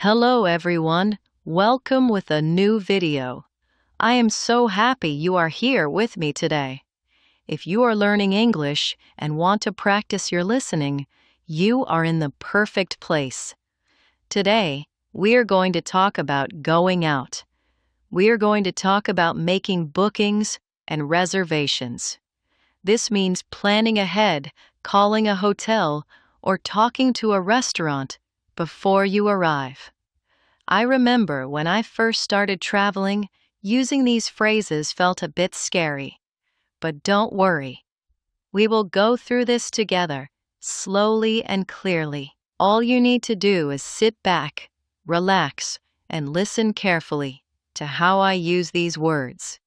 Hello everyone, welcome with a new video. I am so happy you are here with me today. If you are learning English and want to practice your listening, you are in the perfect place. Today, we are going to talk about going out. We are going to talk about making bookings and reservations. This means planning ahead, calling a hotel, or talking to a restaurant before you arrive. I remember when I first started traveling, using these phrases felt a bit scary. But don't worry. We will go through this together, slowly and clearly. All you need to do is sit back, relax, and listen carefully to how I use these words.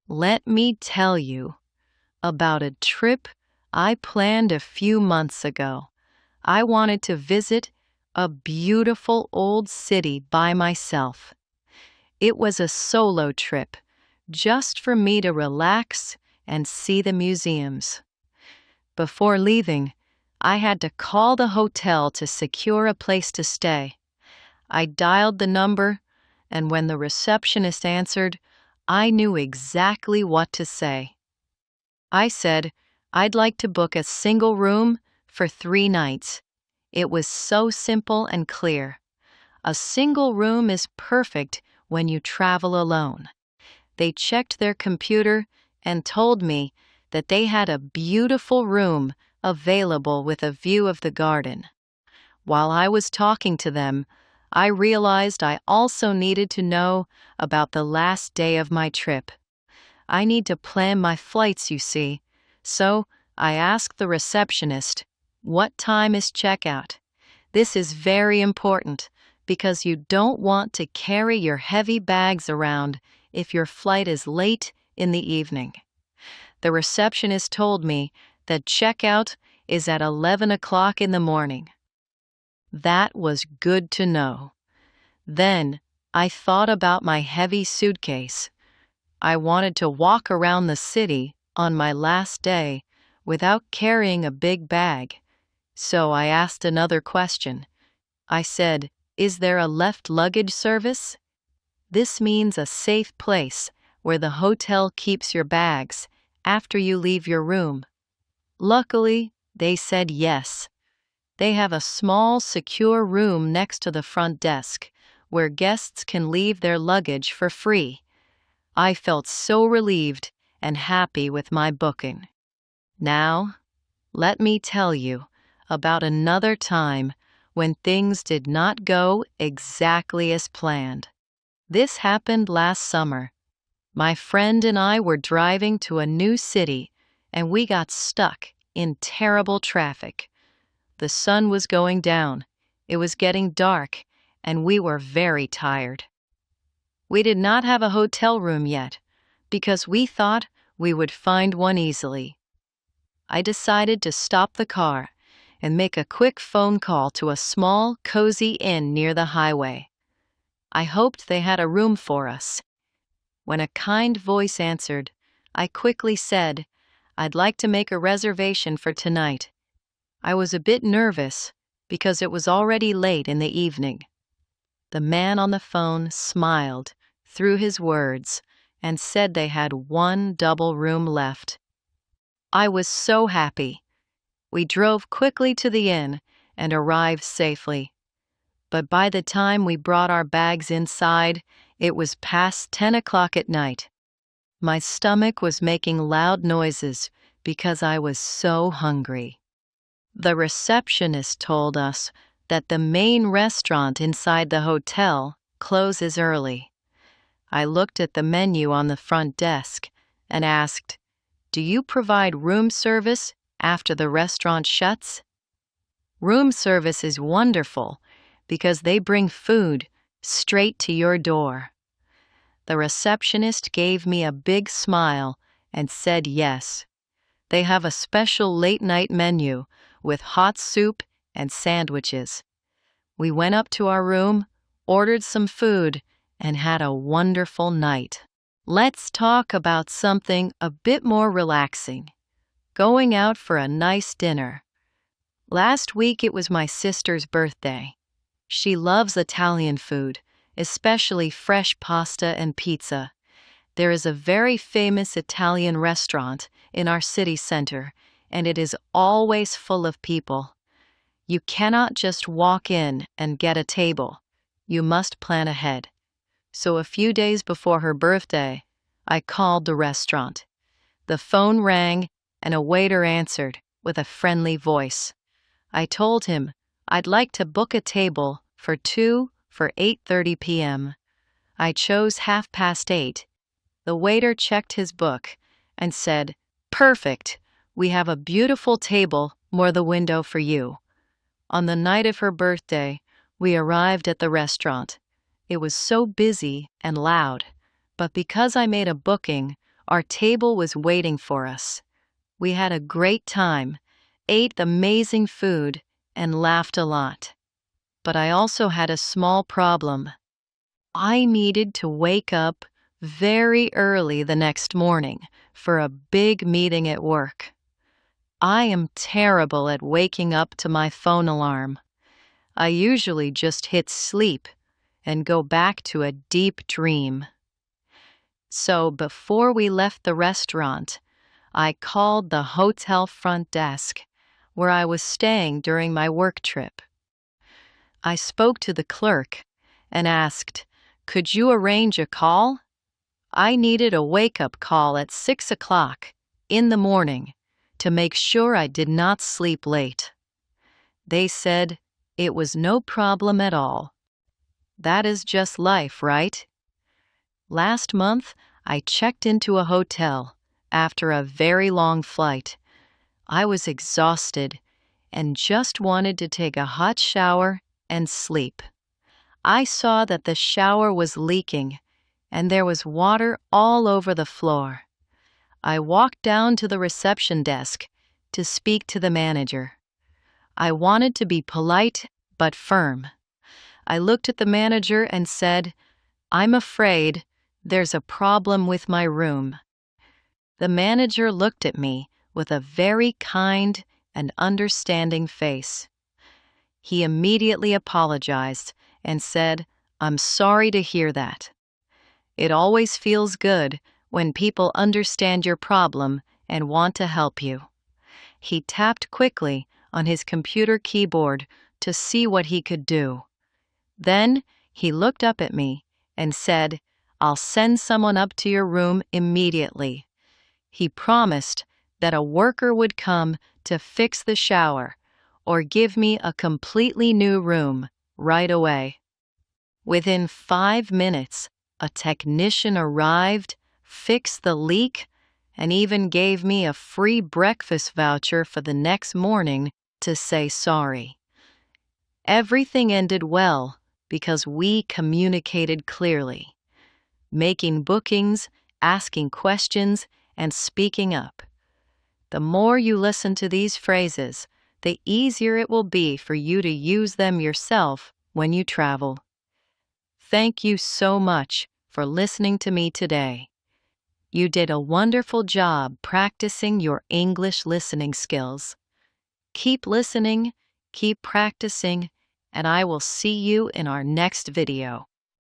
Let me tell you about a trip I planned a few months ago. I wanted to visit a beautiful old city by myself. It was a solo trip, just for me to relax and see the museums. Before leaving, I had to call the hotel to secure a place to stay. I dialed the number, and when the receptionist answered, I knew exactly what to say. I said, I'd like to book a single room for 3 nights. It was so simple and clear. A single room is perfect when you travel alone. They checked their computer and told me that they had a beautiful room available with a view of the garden. While I was talking to them, I realized I also needed to know about the last day of my trip. I need to plan my flights, you see, so I asked the receptionist, "What time is checkout?" This is very important because you don't want to carry your heavy bags around if your flight is late in the evening. The receptionist told me that checkout is at 11 o'clock in the morning. That was good to know. Then I thought about my heavy suitcase. I wanted to walk around the city on my last day without carrying a big bag. So I asked another question. I said, "Is there a left luggage service?" This means a safe place where the hotel keeps your bags after you leave your room. Luckily, they said yes. They have a small, secure room next to the front desk where guests can leave their luggage for free. I felt so relieved and happy with my booking. Now, let me tell you about another time when things did not go exactly as planned. This happened last summer. My friend and I were driving to a new city, and we got stuck in terrible traffic. The sun was going down, it was getting dark, and we were very tired. We did not have a hotel room yet, because we thought we would find one easily. I decided to stop the car and make a quick phone call to a small, cozy inn near the highway. I hoped they had a room for us. When a kind voice answered, I quickly said, "I'd like to make a reservation for tonight." I was a bit nervous because it was already late in the evening. The man on the phone smiled through his words and said they had one double room left. I was so happy. We drove quickly to the inn and arrived safely. But by the time we brought our bags inside, it was past 10 o'clock at night. My stomach was making loud noises because I was so hungry. The receptionist told us that the main restaurant inside the hotel closes early. I looked at the menu on the front desk and asked, "Do you provide room service after the restaurant shuts?" Room service is wonderful because they bring food straight to your door. The receptionist gave me a big smile and said yes. They have a special late-night menu with hot soup and sandwiches. We went up to our room, ordered some food, and had a wonderful night. Let's talk about something a bit more relaxing. Going out for a nice dinner. Last week it was my sister's birthday. She loves Italian food, especially fresh pasta and pizza. There is a very famous Italian restaurant in our city center, and it is always full of people. You cannot just walk in and get a table. You must plan ahead. So a few days before her birthday, I called the restaurant. The phone rang, and a waiter answered with a friendly voice. I told him I'd like to book a table for 2 for 8:30 p.m. I chose 8:30. The waiter checked his book and said, "Perfect. We have a beautiful table near the window for you." On the night of her birthday, we arrived at the restaurant. It was so busy and loud, but because I made a booking, our table was waiting for us. We had a great time, ate amazing food, and laughed a lot. But I also had a small problem. I needed to wake up very early the next morning for a big meeting at work. I am terrible at waking up to my phone alarm. I usually just hit sleep and go back to a deep dream. So before we left the restaurant, I called the hotel front desk where I was staying during my work trip. I spoke to the clerk and asked, "Could you arrange a call?" I needed a wake-up call at 6 o'clock in the morning to make sure I did not sleep late. They said it was no problem at all. That is just life, right? Last month, I checked into a hotel after a very long flight. I was exhausted and just wanted to take a hot shower and sleep. I saw that the shower was leaking and there was water all over the floor. I walked down to the reception desk to speak to the manager. I wanted to be polite but firm. I looked at the manager and said, "I'm afraid there's a problem with my room." The manager looked at me with a very kind and understanding face. He immediately apologized and said, "I'm sorry to hear that." It always feels good when people understand your problem and want to help you. He tapped quickly on his computer keyboard to see what he could do. Then he looked up at me and said, "I'll send someone up to your room immediately." He promised that a worker would come to fix the shower or give me a completely new room right away. Within 5 minutes, a technician arrived, fixed the leak, and even gave me a free breakfast voucher for the next morning to say sorry. Everything ended well because we communicated clearly, making bookings, asking questions, and speaking up. The more you listen to these phrases, the easier it will be for you to use them yourself when you travel. Thank you so much for listening to me today. You did a wonderful job practicing your English listening skills. Keep listening, keep practicing, and I will see you in our next video.